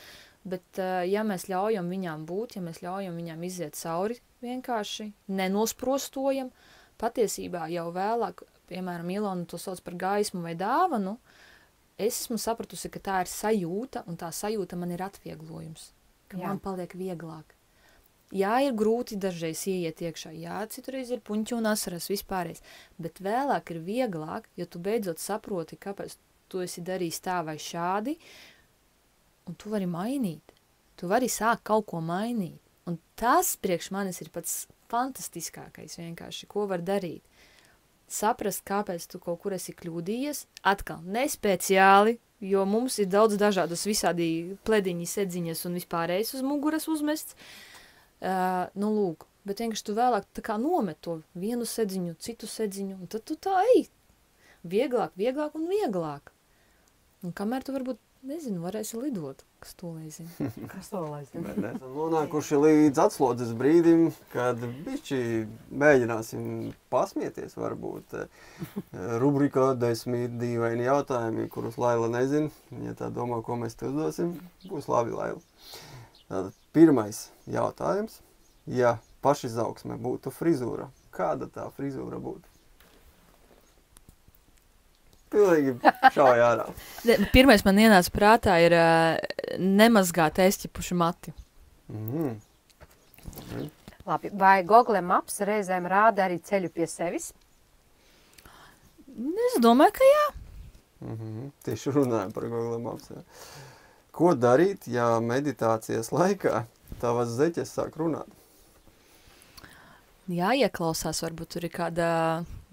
bet ja mēs ļaujam viņām būt, ja mēs ļaujam viņām iziet cauri vienkārši, nenosprostojam, patiesībā jau vēlāk, piemēram, Ilona to sauc par gaismu vai dāvanu, es esmu sapratusi, ka tā ir sajūta, un tā sajūta man ir atvieglojums, ka man paliek vieglāk. Jā, ir grūti dažreiz ieiet iekšā, jā, citreiz ir puņķi un asaras vispārējais, bet vēlāk ir vieglāk, jo tu beidzot saproti, kāpēc tu esi darījis tā vai šādi, un tu vari mainīt. Tu vari sākt kaut ko mainīt. Un tas priekš manis ir pats fantastiskākais vienkārši, ko var darīt. Saprast, kāpēc tu kaut kur esi kļūdījies, atkal nespeciāli, jo mums ir daudz dažādas visādi plediņi, sedziņas un vispārējais uz muguras uzmests. Nu lūk, bet vienkārši tu vēlāk tā kā nomet to vienu sedziņu, citu sedziņu, un tad tu tā ej. Vieglāk un vieglāk. Un kamēr tu varbūt, nezinu, varēsi lidot, kas to lai zina. Kas to lai zina? Bet esam nonākuši līdz atslodzes brīdim, kad bišķi mēģināsim pasmieties varbūt. Rubrikā 10 dīvaini jautājumi, kurus Laila nezina. Ja tā domā, ko mēs te uzdosim, būs labi, Laila. Tātad pirmais jautājums. Ja pašizaugsme būtu frizūra, kāda tā frizūra būtu? Pilnīgi šauj ārā. Pirmais man ienāca prātā ir nemazgāt aizķipuši mati. Labi, vai Google Maps reizēm rāda arī ceļu pie sevis? Es domāju, ka jā. Tieši runājam par Google Maps. Jā. Ko darīt, ja meditācijas laikā tavas zeķes sāk runāt? Jā, ieklausās, varbūt tur ir kāda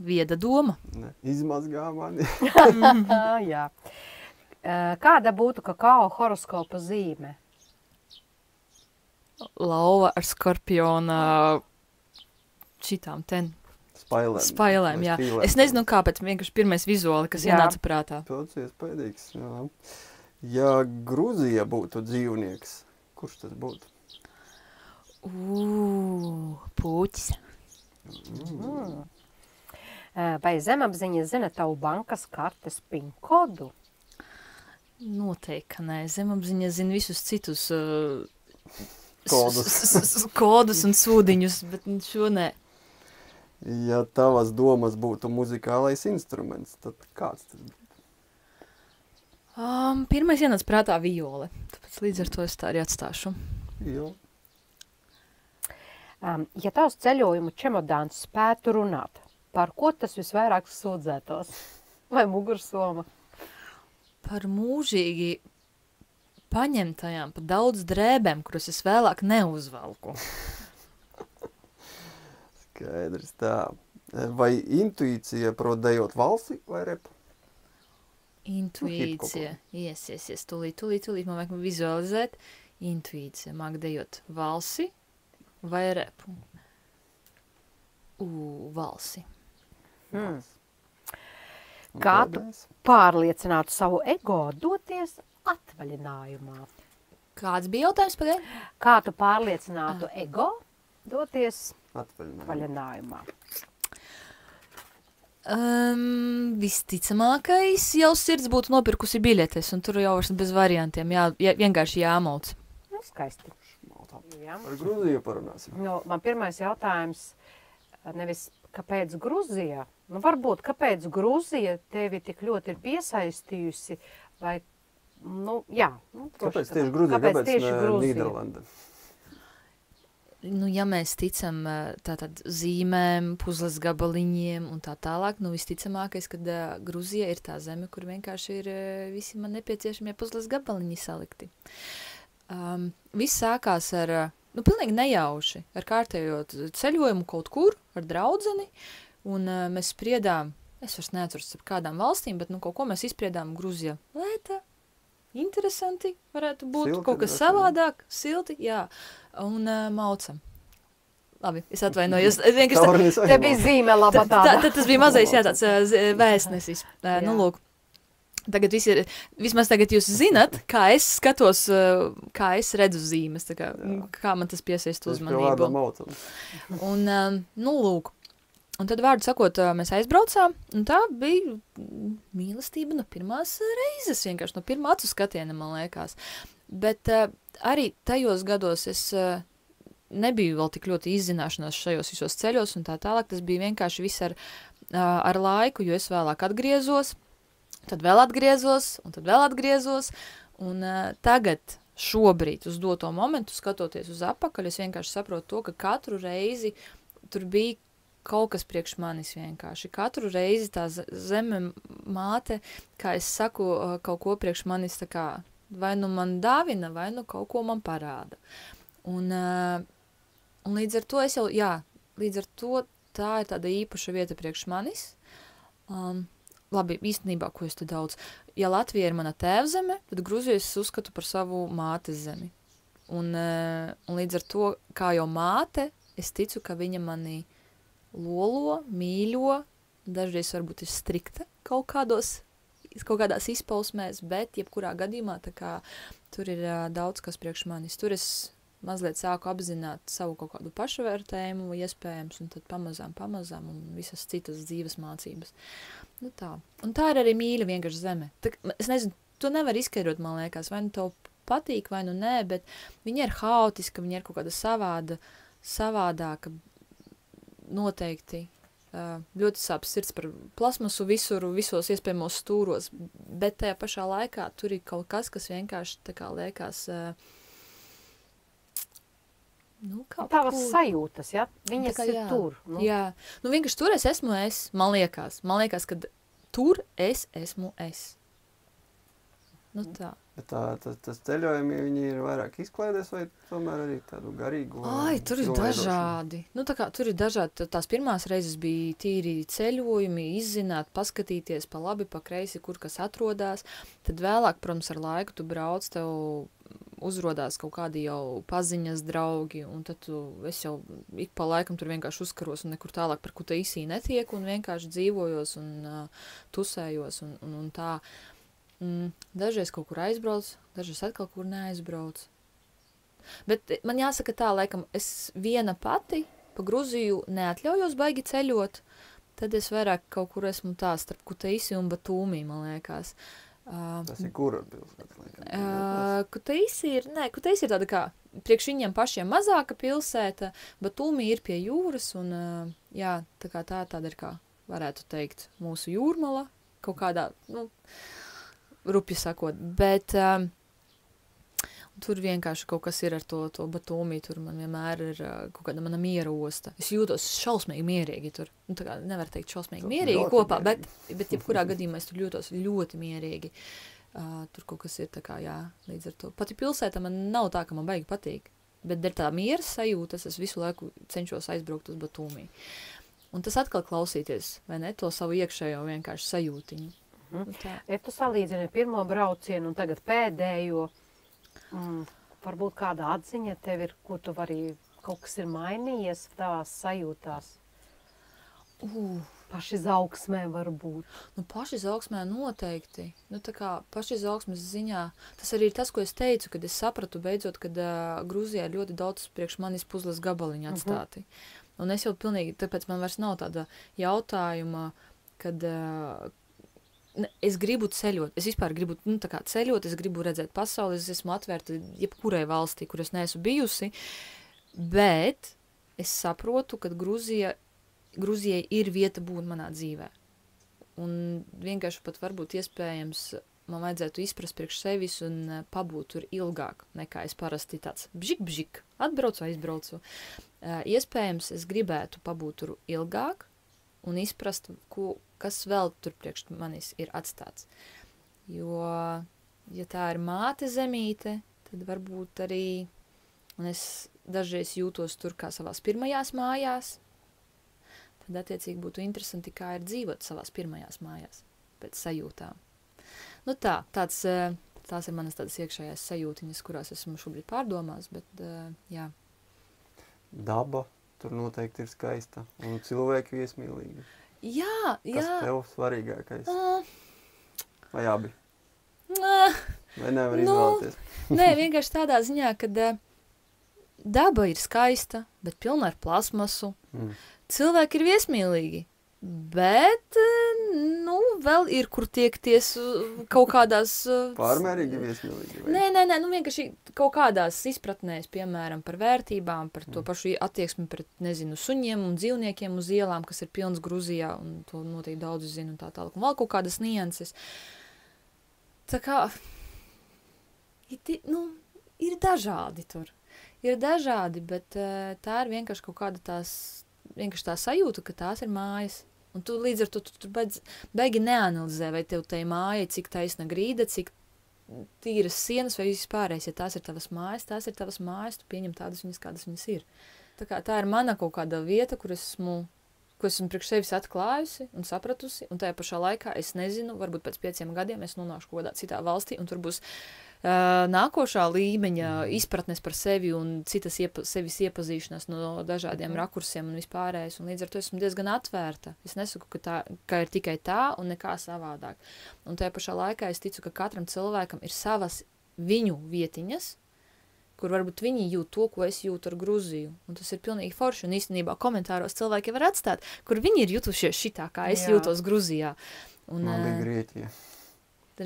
vieda doma. Ne, izmazgā mani. Jā. Kāda būtu kakao horoskopa zīme? Lauva ar skorpiona šitām ten. Spailēm, jā. Es nezinu, kāpēc, vienkārši pirmais vizuāli, kas ienāca prātā. Tāds iespējīgs, jā. Ja Gruzija būtu dzīvnieks, kurš tas būtu? Puķis. Vai zemapziņa zina tavu bankas kartes PIN kodu? Noteikti, ka nē. Zemapziņa zina visus citus kodus un sūdiņus, bet šo nē. Ja tavas domas būtu muzikālais instruments, tad kāds tas būtu? Pirmais ienāca prātā viole, tāpēc līdz ar to es tā arī atstāšu. Jo. Ja tavs ceļojumu čemodāns spētu runāt, par ko tas visvairāk sūdzētos? Vai mugursoma? Par mūžīgi paņemtajām, par daudz drēbēm, kuras es vēlāk neuzvalku. Skaidrs tā. Vai intuīcija prot dejot valsi vai repu? Intuīcija. Yes. Tūlīt. Man vajag vizualizēt. Intuīcija. Māk dejot valsi vai repu? Valsi. Kā tu pārliecinātu savu ego doties atvaļinājumā? Kāds bija jautājums pagaid? Kā tu pārliecinātu ego doties atvaļinājumā? Visticamākais jau sirds būtu nopirkusi biļetes, un tur jau bez variantiem, vienkārši jāmauc. Skaisti. Jā. Par Gruziju parunāsim. Man pirmais jautājums, nevis kāpēc Gruzija, varbūt kāpēc Gruzija tevi tik ļoti ir piesaistījusi, vai, kāpēc tieši Gruzija, kāpēc Nīderlanda? Ja mēs ticam tātad zīmēm, puzles gabaliņiem un tā tālāk, visticamākais, kad Gruzija ir tā zeme, kur vienkārši ir visi man nepieciešamie puzles gabaliņi salikti. Viss sākās ar, pilnīgi nejauši, ar kārtējo ceļojumu kaut kur, ar draudzeni, un mēs spriedām, es vairs neatceros ar kādām valstīm, bet kaut ko mēs izspriedām Gruzija. Lēta, interesanti, varētu būt silti, kaut kas savādāk, silti, jā, un maucam. Labi, es atvainojos. Te bija zīme laba tāda. Tas bija mazais, tāds vēstnesis. Lūk. Tagad vismaz tagad jūs zinat, kā es skatos, kā es redzu zīmes, kā man tas piesaist uzmanību. Un, lūk. Un tad, vārdu sakot, mēs aizbraucām, un tā bija mīlestība no pirmās reizes, vienkārši no pirmā acu skatiena, man liekas. Bet arī tajos gados es nebiju vēl tik ļoti izzināšanās šajos visos ceļos un tā tālāk. Tas bija vienkārši viss ar laiku, jo es vēlāk atgriezos, tad vēl atgriezos, un tad vēl atgriezos. Un tagad, šobrīd, uz doto momentu, skatoties uz apakaļ, es vienkārši saprotu to, ka katru reizi tur bija kaut kas priekš manis vienkārši. Katru reizi tā zeme māte, kā es saku, kaut ko priekš manis tā kā vai man dāvina, vai kaut ko man parāda. Un līdz ar to līdz ar to tā ir tāda īpaša vieta priekš manis. Labi, īstenībā, ko es te daudz. Ja Latvija ir mana tēvzeme, tad Gruziju es uzskatu par savu mātes zemi. Un līdz ar to, kā jau māte, es ticu, ka viņa mani lolo, mīļo, dažreiz varbūt ir strikta kaut kādās izpausmēs, bet jebkurā gadījumā tā kā tur ir daudz kas priekš manis. Tur es mazliet sāku apzināt savu kaut kādu pašvērtējumu, iespējams, un tad pamazām un visas citas dzīves mācības. Tā. Un tā ir arī mīļa vienkārši zeme. Es nezinu, to nevar izskaidrot, man liekas, vai tev patīk, vai nē, bet viņa ir haotiska, viņa ir kaut kāda savādāka, noteikti ļoti sāp sirds par plasmasu visos iespējamos stūros, bet tajā pašā laikā tur ir kaut kas vienkārši tā kā liekas Tavas sajūtas, ja? Viņas ir tur. Jā, vienkārši tur es esmu man liekas, ka tur es esmu es. Tā. Bet tas ceļojumi, viņi ir vairāk izklaidēs vai tomēr arī tādu garīgu? Tur ir dažādi. Tur ir dažādi. Tās pirmās reizes bija tīri ceļojumi, izzināt, paskatīties pa labi, pa kreisi, kur kas atrodās. Tad vēlāk, protams, ar laiku tu brauc, tev uzrodās kaut kādi jau paziņas draugi, un tad es jau ik pa laikam tur vienkārši uzkaros un nekur tālāk par Kutaisī netieku un vienkārši dzīvojos un tusējos un tā. Dažreiz kaut kur aizbrauc, dažreiz atkal kur neaizbrauc. Bet man jāsaka tā, laikam, es viena pati pa Gruziju neatļaujos baigi ceļot, tad es vairāk kaut kur esmu tā starp Kutaisi un Batūmī, man liekas. Tas ir kura pilsēta? Kutaisi ir tāda kā priekš viņiem pašiem mazāka pilsēta, Batūmī ir pie jūras un tā kā tāda ir kā, varētu teikt, mūsu jūrmala, kaut kādā, rupi sakot, bet tur vienkārši kaut kas ir ar to Batūmī, tur man vienmēr ir kaut kāda mana miera osta. Es jūtos šausmīgi mierīgi tur. Tā kā nevar teikt šausmīgi mierīgi kopā, bet jebkurā gadījumā es tur jūtos ļoti mierīgi. Tur kaut kas ir tā kā, līdz ar to. Pati pilsēta man nav tā, ka man baigi patīk, bet der tā miera sajūtas, es visu laiku cenšos aizbraukt uz Batūmī. Un tas atkal klausīties, vai ne, to savu iekšējo vienkārši sajūtiņu. Ja tu salīdzini pirmo braucienu un tagad pēdējo, varbūt kāda atziņa tev ir, ko tu vari, kaut kas ir mainījies tavās sajūtās? Pašizaugsmē varbūt. Nu, pašizaugsmē noteikti. Nu, tā kā pašizaugsmes ziņā, tas arī ir tas, ko es teicu, kad es sapratu beidzot, kad Grūzijā ir ļoti daudz priekš manis puzles gabaliņu atstāti. Un es jau pilnīgi, tāpēc man vairs nav tāda jautājuma, kad es gribu ceļot. Es vispār gribu tā kā ceļot, es gribu redzēt pasauli, es esmu atvērta jebkurai valstī, kur es neesmu bijusi, bet es saprotu, ka Grūzijai ir vieta būt manā dzīvē. Un vienkārši pat varbūt iespējams man vajadzētu izprast priekš sevis un pabūt tur ilgāk, nekā es parasti tāds bžik, atbraucu, aizbraucu. Iespējams, es gribētu pabūt tur ilgāk un izprast, kas vēl tur priekš manis ir atstāts. Jo, ja tā ir māte zemīte, tad varbūt arī, un es dažreiz jūtos tur kā savās pirmajās mājās, tad attiecīgi būtu interesanti, kā ir dzīvot savās pirmajās mājās, pēc sajūtām. Nu tās ir manas tādas iekšējās sajūtiņas, kurās esmu šobrīd pārdomās, bet jā. Daba tur noteikti ir skaista, un cilvēki viesmīlīgi. Jā. Kas tev svarīgākais? Vai abi? Vai nevar izvēlēties? Nē, vienkārši tādā ziņā, ka daba ir skaista, bet pilna ar plasmasu. Cilvēki ir viesmīlīgi, bet, vēl ir, kur tiekties kaut kādās... Pārmērīgi viesmīlīgi? Nē, vienkārši kaut kādās izpratnēs, piemēram, par vērtībām, par to pašu attieksmi pret, suņiem un dzīvniekiem uz ielām, kas ir pilns Gruzijā, un to noteikti daudz zinu un tā tālāk, un vēl kaut kādas nianses. Tā kā, ir dažādi tur. Ir dažādi, bet tā ir vienkārši kaut kāda vienkārši tā sajūta, ka tās ir mājas. Un tu līdz ar to tu beigi neanalizē, vai tev tai māja, cik taisna grīda, cik tīras sienas vai vispārējais. Ja tās ir tavas mājas, tu pieņem tādas viņas, kādas viņas ir. Tā ir mana kaut kāda vieta, ko esmu priekš sevis atklājusi un sapratusi, un tajā pašā laikā es nezinu, varbūt pēc 5 gadiem es nonāšu kaut kādā citā valstī, un tur būs nākošā līmeņa izpratnes par sevi un citas sevis iepazīšanās no dažādiem rakursiem un vispārējais, un līdz ar to esmu diezgan atvērta. Es nesaku, ka ir tikai tā un nekā savādāk. Un tajā pašā laikā es ticu, ka katram cilvēkam ir savas viņu vietiņas, kur varbūt viņi jūt to, ko es jūtu ar Gruziju. Un tas ir pilnīgi forši, un īstenībā komentāros cilvēki var atstāt, kur viņi ir jutušies šitā, kā es jūtos Gruzijā. Man bija Grieķija.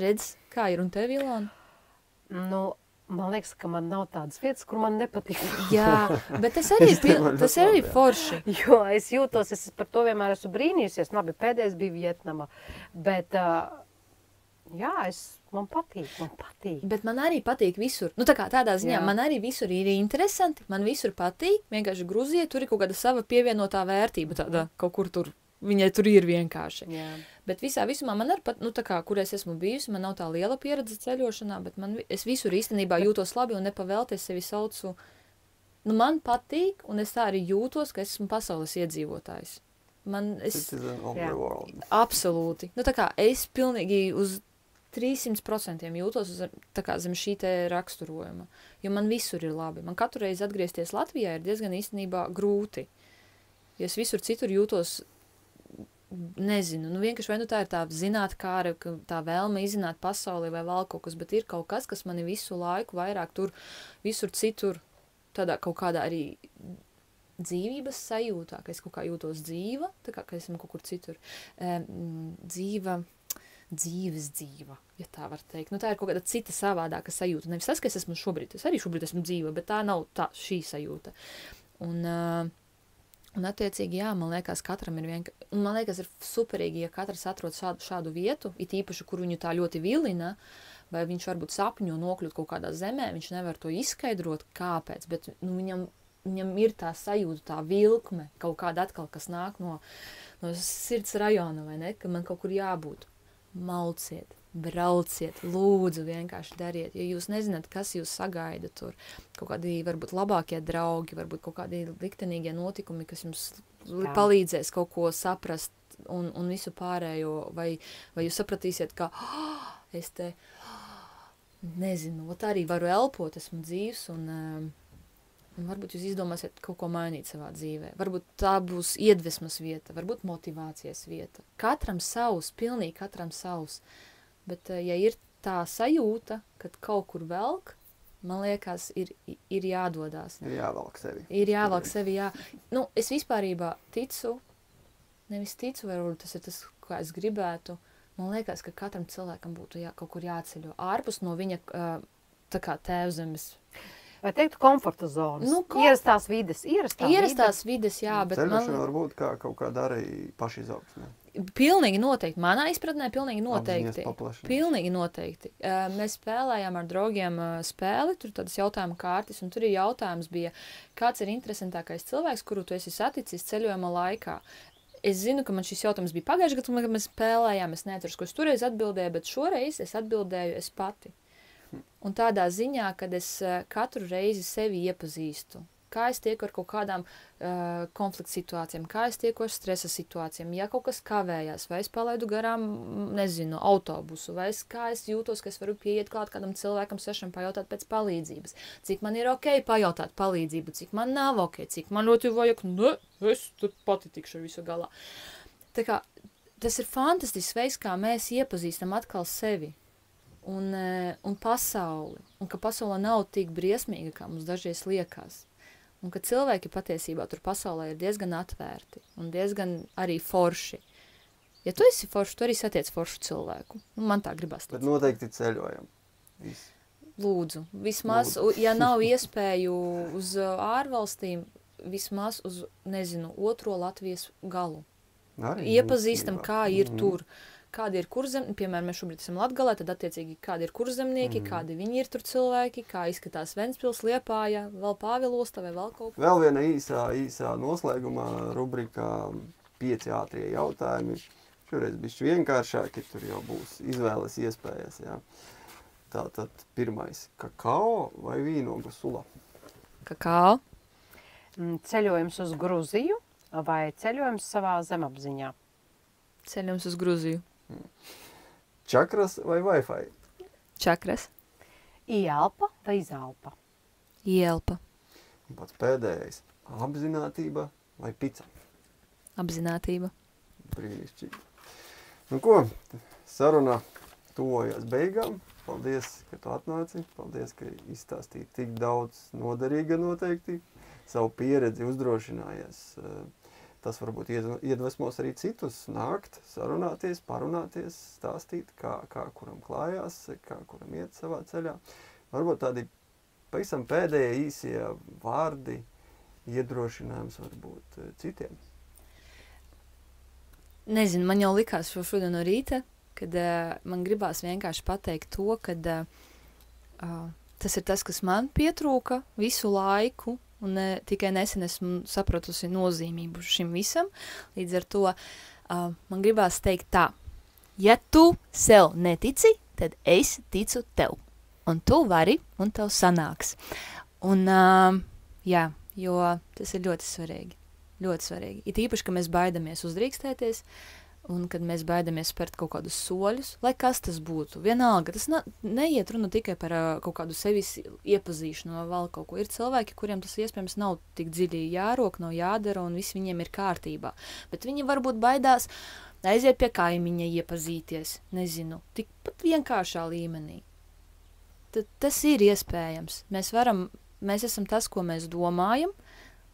Redz, kā ir un tev, Ilona? Man liekas, ka man nav tādas vietas, kur man nepatīk. Jā, bet tas arī forši. Jo es jūtos, es par to vienmēr esmu brīnījusies. Labi, pēdējais bija Vietnama. Bet, man patīk. Bet man arī patīk visur. Tādā ziņā, man arī visur ir interesanti, man visur patīk. Vienkārši Gruzija, tur ir kaut kāda sava pievienotā vērtība, tāda kaut kur tur. Viņai tur ir vienkārši. Jā. Bet visā visumā man arī pat, kur es esmu bijusi, man nav tā liela pieredze ceļošanā, bet es visur īstenībā jūtos labi un nepavēlties sevi saucu. Man patīk, un es tā arī jūtos, ka es esmu pasaules iedzīvotājs. Citizen of the world. Absolūti. Es pilnīgi uz 300% jūtos zem šī te raksturojuma, jo man visur ir labi. Man katru reizi atgriezties Latvijā ir diezgan īstenībā grūti. Ja es visur citur jūtos nezinu, vienkārši vai tā ir tā zinātkāre, tā vēlme izzināt pasauli vai vēl kaut kas, bet ir kaut kas, kas mani visu laiku vairāk tur, visur citur, tādā kaut kādā arī dzīvības sajūtā, ka es kaut kā jūtos dzīva, tā kā esmu kaut kur citur, dzīva, ja tā var teikt. Tā ir kaut kāda cita savādāka sajūta. Nevis tas, ka es esmu šobrīd, es arī šobrīd esmu dzīva, bet tā nav šī sajūta. Un attiecīgi, jā, man liekas, katram ir un man liekas, ir superīgi, ja katrs atrod šādu vietu, it īpaši, kur viņu tā ļoti vilina, vai viņš varbūt sapņo nokļūt kaut kādā zemē, viņš nevar to izskaidrot, kāpēc, bet viņam ir tā sajūta, tā vilkme, kaut kāda atkal, kas nāk no sirds rajona, vai ne, ka man kaut kur jābūt. Malciet, brauciet, lūdzu, vienkārši dariet, jo jūs nezināt, kas jūs sagaida tur. Kaut kādi varbūt labākie draugi, varbūt kaut kādi liktenīgie notikumi, kas jums palīdzēs kaut ko saprast un visu pārējo, vai jūs sapratīsiet, ka es te, nezinu, arī varu elpot, esmu dzīvs, un varbūt jūs izdomāsiet kaut ko mainīt savā dzīvē. Varbūt tā būs iedvesmas vieta, varbūt motivācijas vieta. Katram savs, pilnīgi katram savs. Bet, ja ir tā sajūta, kad kaut kur velk, man liekas, ir jādodās. Ir jāvelk sevi. Ir jāvelk sevi, jā. Nu, es vispārībā ticu, nevis ticu, varbūt tas ir tas, kā es gribētu. Man liekas, ka katram cilvēkam būtu kaut kur jāceļo ārpus no viņa tā kā tēvzemes. Vai teiktu komforta zonas? Nu, ierastās vides. Ierastās vides, jā. Bet ceļošana varbūt kā kaut kāda arī pašizaugsme. Pilnīgi noteikti. Manā izpratnē pilnīgi noteikti. Apziņas paplašināšana. Pilnīgi noteikti. Mēs spēlējām ar draugiem spēli, tur tādas jautājuma kārtas, un tur ir jautājums bija, kāds ir interesantākais cilvēks, kuru tu esi saticis ceļojuma laikā. Es zinu, ka man šis jautājums bija pagājušajā gadā, kad mēs spēlējām, es neatceros, ko es toreiz atbildēju, bet šoreiz es atbildēju es pati. Un tādā ziņā, kad es katru reizi sevi iepazīstu, kā es tieku ar kaut kādām konflikta situācijām, kā es tieku ar stresa situācijām, ja kaut kas kavējās, vai es palaidu garām, nezinu, autobusu, vai kā es jūtos, ka es varu pieiet klāt kādam cilvēkam svešam pajautāt pēc palīdzības, cik man ir ok pajautāt palīdzību, cik man nav ok, cik man ļoti vajag, ne, es tur pati tikšu visu galā. Tā kā tas ir fantastisks veids, kā mēs iepazīstam atkal sevi. Un pasauli, un ka pasaule nav tik briesmīga, kā mums dažreiz liekas, un ka cilvēki patiesībā tur pasaulē ir diezgan atvērti, un diezgan arī forši. Ja tu esi forši, tu arī satiec foršu cilvēku. Man tā gribas. Bet noteikti ceļojam. Visi. Lūdzu, vismaz, ja nav iespēju uz ārvalstīm, vismaz uz, nezinu, otro Latvijas galu. Arī Iepazīstam, kā ir tur. Kādi ir kurzemnieki, piemēram, mēs šobrīd esam Latgalē, tad attiecīgi kādi ir kurzemnieki, kādi viņi ir tur cilvēki, kā izskatās Ventspils, Liepāja, vēl Pāvilostā vai vēl kaut ko. Vēl viena īsā noslēgumā rubrikā 5 ātrie jautājumi. Šoreiz bišķi vienkāršāki, tur jau būs izvēles iespējas, jā. Tātad pirmais, kakao vai vīnogu sula? Kakao. Ceļojums uz Gruziju vai ceļojums savā zemapziņā? Ceļojums uz Gruziju. Čakras vai Wi-Fi? Čakras. Ielpa vai izelpa? Ielpa. Un pats pēdējais, apzinātība vai pica? Apzinātība. Brīnišķīgi. Nu ko, saruna tuvojas beigām. Paldies, ka tu atnāci. Paldies, ka izstāstīji tik daudz noderīga noteikti. Savu pieredzi uzdrošinājies. Tas varbūt iedvesmos arī citus nākt, sarunāties, parunāties, stāstīt, kā kuram klājās, kā kuram iet savā ceļā. Varbūt tādi pavisam pēdējie īsie vārdi, iedrošinājums varbūt citiem. Nezinu, man jau likās šodien no rīta, kad man gribās vienkārši pateikt to, kad tas ir tas, kas man pietrūka visu laiku, un tikai nesen esmu sapratusi nozīmību šim visam. Līdz ar to man gribās teikt tā. Ja tu sev netici, tad es ticu tev. Un tu vari, un tev sanāks. Un jā, jo tas ir ļoti svarīgi. Ļoti svarīgi. It īpaši, ka mēs baidamies uzdrīkstēties, un kad mēs baidamies spērt kaut kādus soļus, lai kas tas būtu. Vienalga, tas neiet runa tikai par kaut kādu sevis iepazīšanu vai vēl kaut ko. Ir cilvēki, kuriem tas iespējams nav tik dziļi jārok, nav jādara, un viss viņiem ir kārtībā. Bet viņi varbūt baidās aiziet pie kaimiņa iepazīties, nezinu, tikpat vienkāršā līmenī. Tad tas ir iespējams. Mēs esam tas, ko mēs domājam,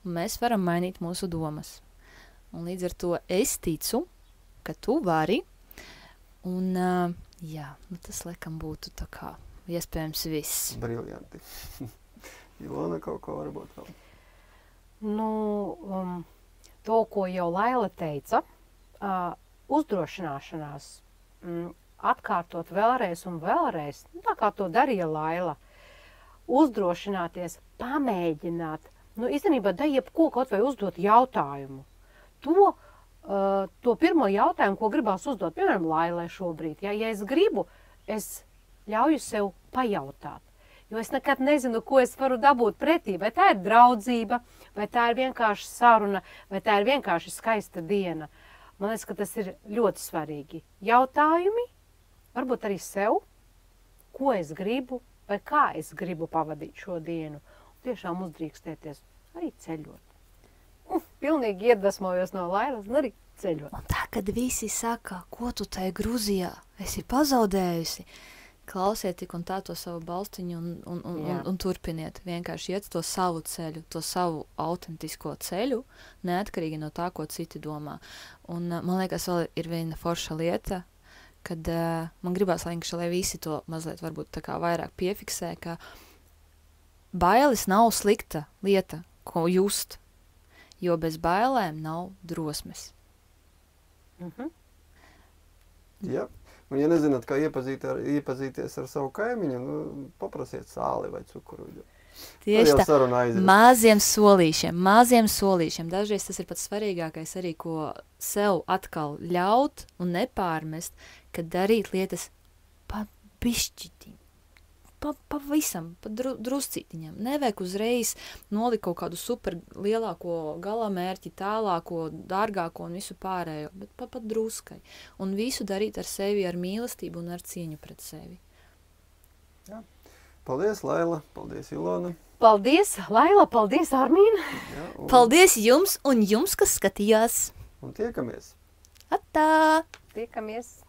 un mēs varam mainīt mūsu domas. Un līdz ar to es ticu, ka tu vari, un jā, tas laikam būtu tā kā iespējams viss. Briljanti. Ilona kaut ko varbūt vēl? Nu, to, ko jau Laila teica, uzdrošināšanās, atkārtot vēlreiz un vēlreiz, tā kā to darīja Laila, uzdrošināties, pamēģināt, īstenībā da jebko kaut vai uzdot jautājumu. To pirmo jautājumu, ko gribās uzdot, piemēram, Lailai šobrīd, ja es gribu, es ļauju sev pajautāt, jo es nekad nezinu, ko es varu dabūt pretī, vai tā ir draudzība, vai tā ir vienkārši saruna, vai tā ir vienkārši skaista diena. Man liekas, ka tas ir ļoti svarīgi. Jautājumi, varbūt arī sev, ko es gribu vai kā es gribu pavadīt šo dienu. Tiešām uzdrīkstēties arī ceļot. Pilnīgi iedvesmojos no Lailas, arī ceļot. Un tā, kad visi saka, ko tu tai Gruzijā esi pazaudējusi, klausiet tik un tā to savu balstiņu un turpiniet. Vienkārši iet to savu ceļu, to savu autentisko ceļu, neatkarīgi no tā, ko citi domā. Un man liekas, vēl ir viena forša lieta, kad man gribās, lai visi to mazliet varbūt tā kā vairāk piefiksē, ka bailes nav slikta lieta, ko just, jo bez bailēm nav drosmes. Jā. Un, ja nezināt, kā iepazīties ar savu kaimiņu, paprasiet sāli vai cukuru. Tieši tā, maziem solīšiem. Dažreiz tas ir pats svarīgākais arī, ko sev atkal ļaut un nepārmest, kad darīt lietas pa bišķitīm. Pavisam, pa druscītiņam. Nevajag uzreiz nolikt kaut kādu super lielāko galamērķi, tālāko, dārgāko un visu pārējo, bet pa druskai. Un visu darīt ar sevi, ar mīlestību un ar cieņu pret sevi. Jā. Paldies, Laila. Paldies, Ilona. Paldies, Laila. Paldies, Armīna. Jā, Paldies jums un jums, kas skatījās. Un tiekamies. Atā! Tiekamies.